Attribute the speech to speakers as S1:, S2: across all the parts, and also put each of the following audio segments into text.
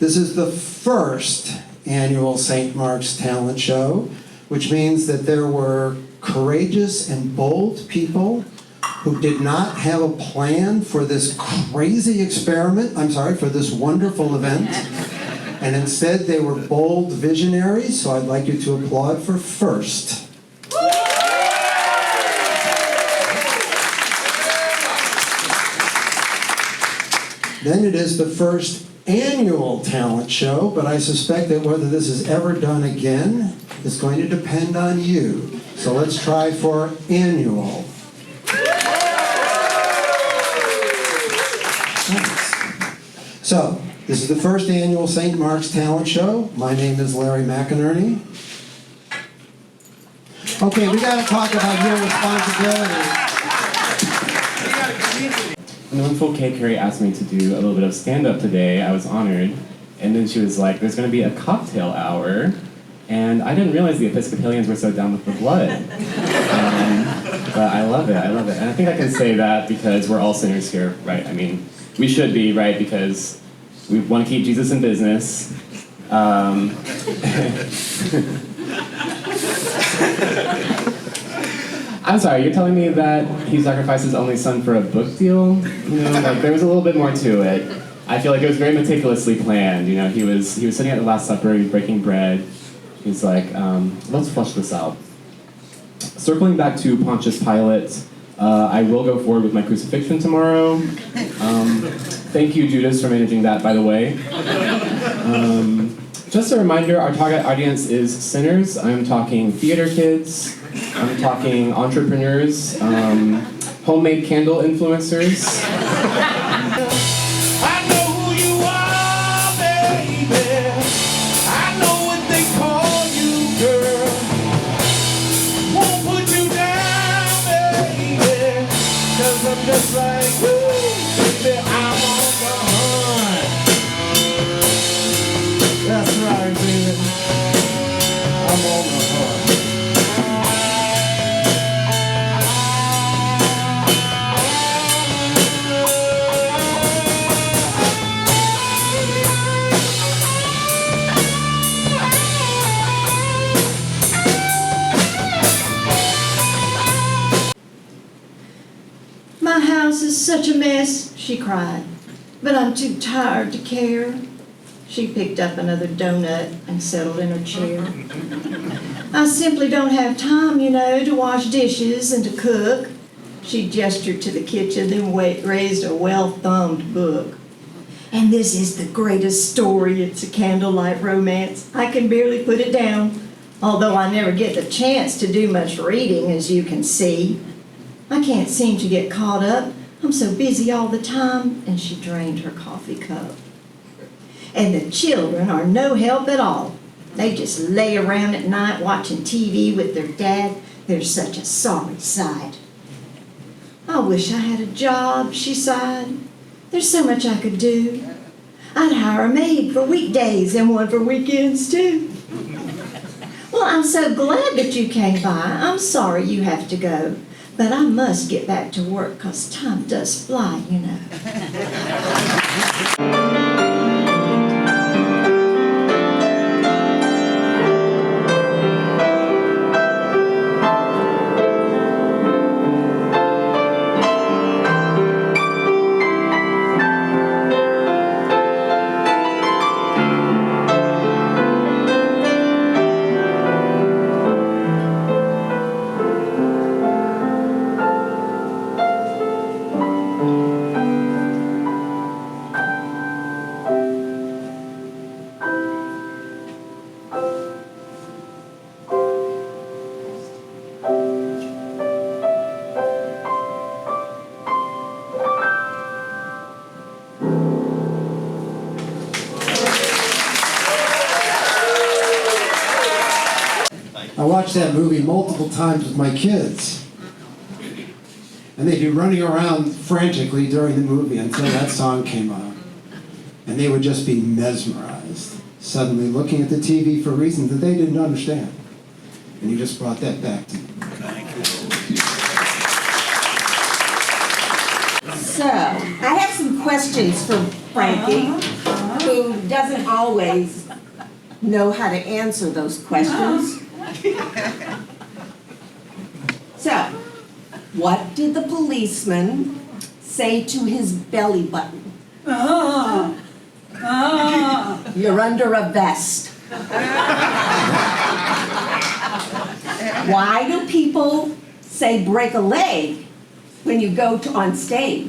S1: This is the first annual St. Mark's Talent Show, which means that there were courageous and bold people who did not have a plan for this crazy experiment, for this wonderful event, and instead they were bold visionaries, so I'd like you to applaud for FIRST. Then it is the first annual talent show, but I suspect that whether this is ever done again is going to depend on you. So let's try for annual. So, this is the first annual St. Mark's Talent Show. My name is Larry McInerney. Okay, we got to talk about your responsibility.
S2: And when Full K Curry asked me to do a little bit of stand-up today, I was honored. And then she was like, there's going to be a cocktail hour. And I didn't realize the Episcopalians were so down with the blood. But I love it, And I think I can say that because we're all sinners here, right? I mean, we should be, right? Because we want to keep Jesus in business. I'm sorry, you're telling me that he sacrificed his only son for a book deal? You know, like there was a little bit more to it. I feel like it was very meticulously planned. You know, he was sitting at the Last Supper, he was breaking bread. He's like, let's flush this out. Circling back to Pontius Pilate, I will go forward with my crucifixion tomorrow. Thank you, Judas, for managing that, by the way. Just a reminder, our target audience is sinners. I'm talking theater kids. I'm talking entrepreneurs, homemade candle influencers.
S3: I know who you are, baby. I know what they call you, girl. Won't put you down, baby. 'Cause I'm just like, woo, baby, I'm on the hunt. That's right, baby. I'm on the hunt.
S4: My house is such a mess, she cried, but I'm too tired to care. She picked up another donut and settled in her chair. I simply don't have time, to wash dishes and to cook. She gestured to the kitchen, then raised a well-thumbed book. And this is the greatest story. It's a candlelight romance. I can barely put it down, although I never get the chance to do much reading, as you can see. I can't seem to get caught up. I'm so busy all the time. And she drained her coffee cup. And the children are no help at all. They just lay around at night watching TV with their dad. They're such a sorry sight. I wish I had a job, she sighed. There's so much I could do. I'd hire a maid for weekdays and one for weekends too. Well, I'm so glad that you came by. I'm sorry you have to go. But I must get back to work, 'cause time does fly,
S1: I watched that movie multiple times with my kids. And they'd be running around frantically during the movie until that song came on. And they would just be mesmerized, suddenly looking at the TV for reasons that they didn't understand. And you just brought that back to me.
S5: So, I have some questions for Frankie. who doesn't always know how to answer those questions. So, what did the policeman say to his belly button? You're under a vest. Why do people say break a leg when you go on stage?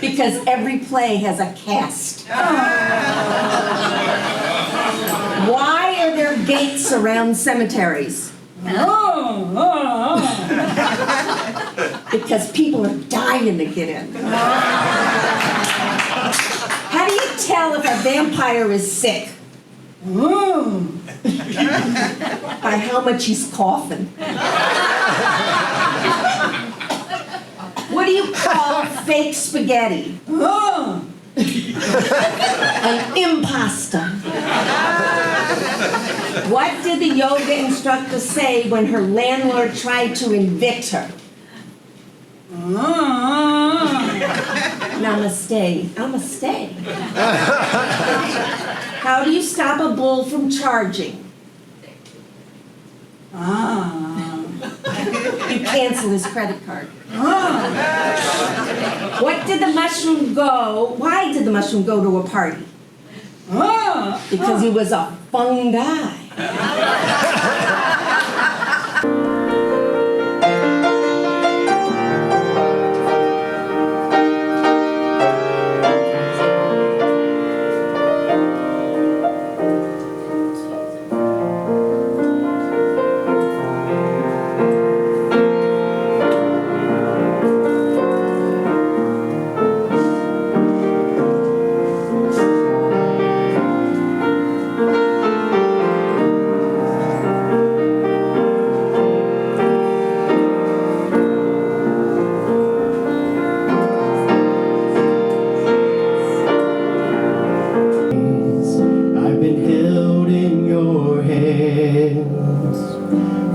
S5: Because every play has a cast. Why are there gates around cemeteries? Because people are dying to get in. How do you tell if a vampire is sick? By how much he's coughing. What do you call fake spaghetti? An impasta. What did the yoga instructor say when her landlord tried to evict her? Namaste. Namaste. How do you stop a bull from charging? You cancel his credit card. What did the mushroom go? Why did the mushroom go to a party? Because he was a fun guy.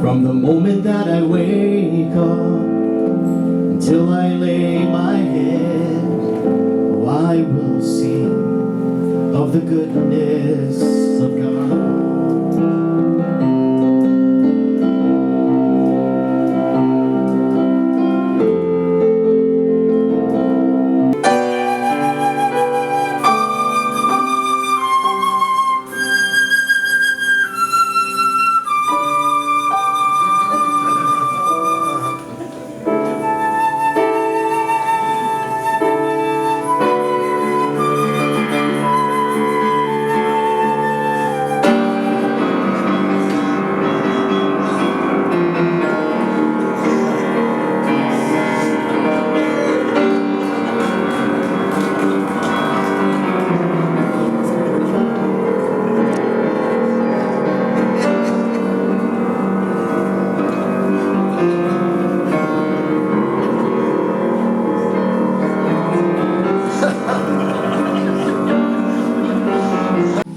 S6: From the moment that I wake up until I lay my head, oh, I will sing of the goodness of God.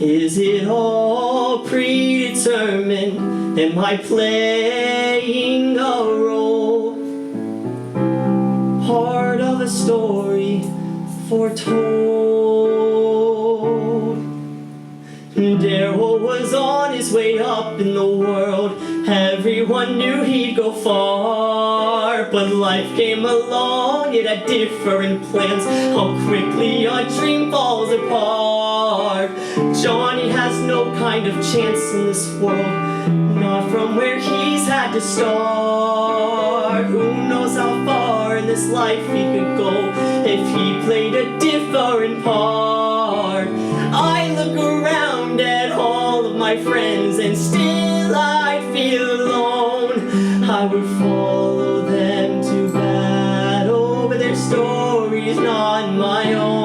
S6: Is it all predetermined? Am I playing a role? Part of a story foretold. Daryl was on his way up in the world. Everyone knew he'd go far, but life came along, it had different plans. How quickly a dream falls apart. Johnny has no kind of chance in this world, not from where he's had to start. Who knows how far in this life he could go if he played a different part. I look around at all of my friends and still I'd feel alone. I would follow them to battle, but their story's not my own.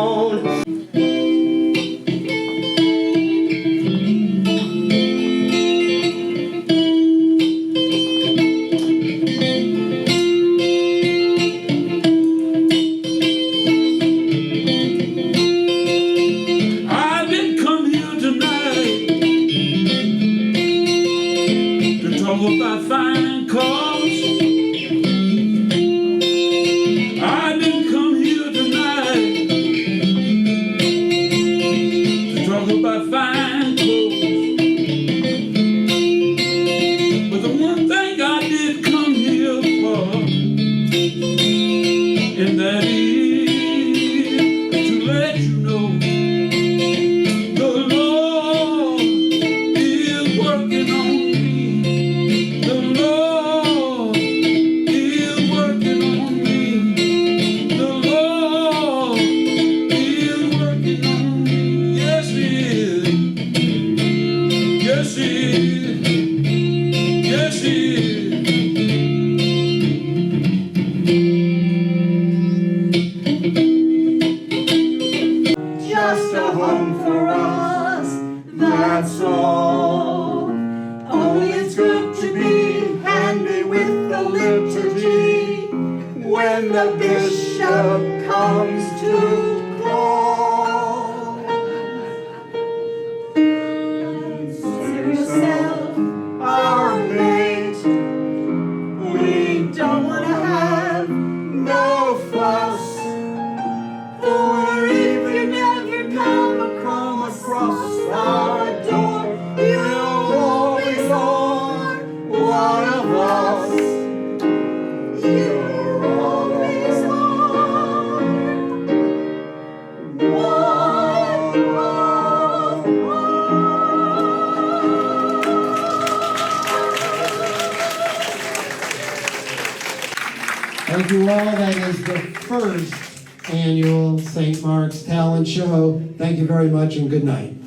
S3: I didn't come here tonight
S7: a home for us, that's all. Only it's good to be handy with the liturgy when the bishop comes to call. Consider yourself our mate. We don't want to have no fuss. For if you never come across our door, you'll always are one of us. You're always are
S1: Thank you all. That is the first annual St. Mark's Talent Show. Thank you very much and good night.